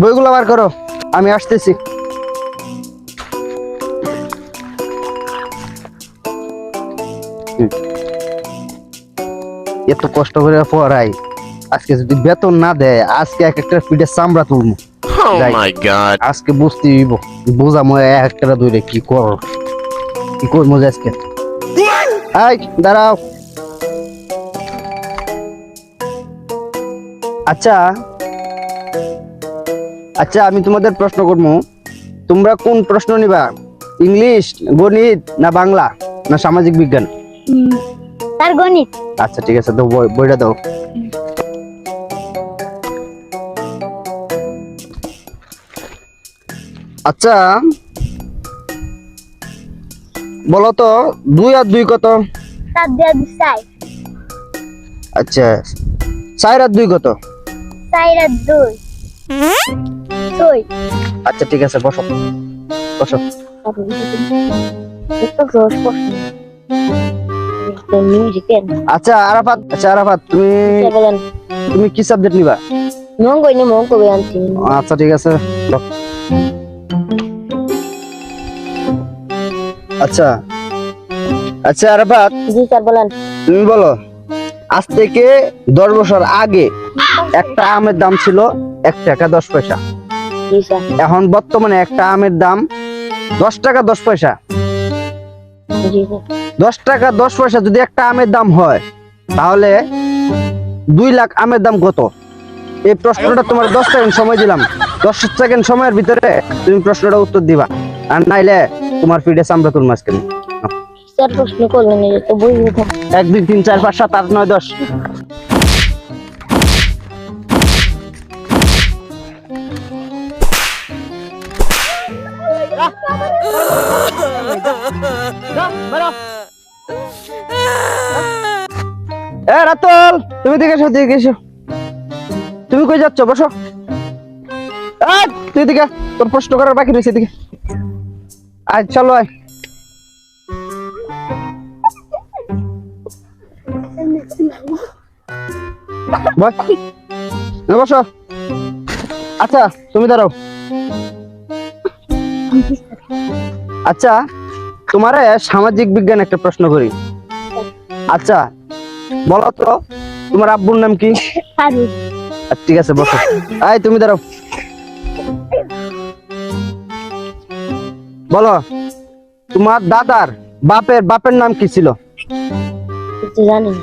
বইগুলো বার করো, আমি আসতেছি। এত কষ্ট করে পড়াই, আজকে যদি বেতন না দেয় আজকে এক একটা পিঠে চামড়া তুলবো। Oh যাই, my god. আজকে বুঝতে হইব, বোঝামো এক একটা দূরে কি করো, কি করবো যে আজকে। এই দাঁড়াও। আচ্ছা আচ্ছা, আমি তোমাদের প্রশ্ন করবো, তোমরা কোন প্রশ্ন নিবা? ইংলিশ, গণিত, না বাংলা, না সামাজিক বিজ্ঞান? তার গণিত। আচ্ছা ঠিক আছে, তো বইটা দাও। আচ্ছা বলো তো, 2 আর 2 কত? তার দেয়া চাই। আচ্ছা 4 আর 2 কত? 4 আর 2 6। আচ্ছা ঠিক আছে, বসো বসো। একটু সহজ প্রশ্ন। আচ্ছা আরাফাত, বলেন। তুমি কি সাবজেক্ট নিবা? মঙ্গ আনছি। আচ্ছা ঠিক আছে, দাও। আচ্ছা আচ্ছা আরাফাত, জি স্যার বলেন। তুমি বলো, আজ থেকে 10 বছর আগে একটা আমের দাম ছিল 1 টাকা 10 পয়সা। জি স্যার। এখন বর্তমানে একটা আমের দাম 10 টাকা 10 পয়সা। জি স্যার। 10 টাকা 10 পয়সা যদি একটা আমের দাম হয়, তাহলে 2 লাখ আমের দাম কত? এই প্রশ্নটা তোমার 10 সেকেন্ড সময় দিলাম, 10 সেকেন্ড সময়ের ভিতরে তুমি প্রশ্নটা উত্তর দিবা, আর নাইলে তোমার পিঠে চামড়া তুল মাঝখানে। স্যার প্রশ্ন করলেন, এই তো বই উঠা। 1 2 3 4 5 7 8 9 10। রাতুল, তুমি দিকে এসো, দিকে এসো। তুমি কই যাচ্ছ? বসো। তুই দিকে, তোর প্রশ্ন করার বাকি রয়েছে, দিকে আয়, চলো আয়। বসো। আচ্ছা তুমি দাঁড়াও। আচ্ছা তোমার সামাজিক বিজ্ঞান একটা প্রশ্ন করি। আচ্ছা বলো তো, তোমার আব্বুর নাম কি? ফারুক। ঠিক আছে, বসো। আয় তুমি দাঁড়াও। বলো, তোমার দাদার বাপের নাম কি ছিল? জানি না।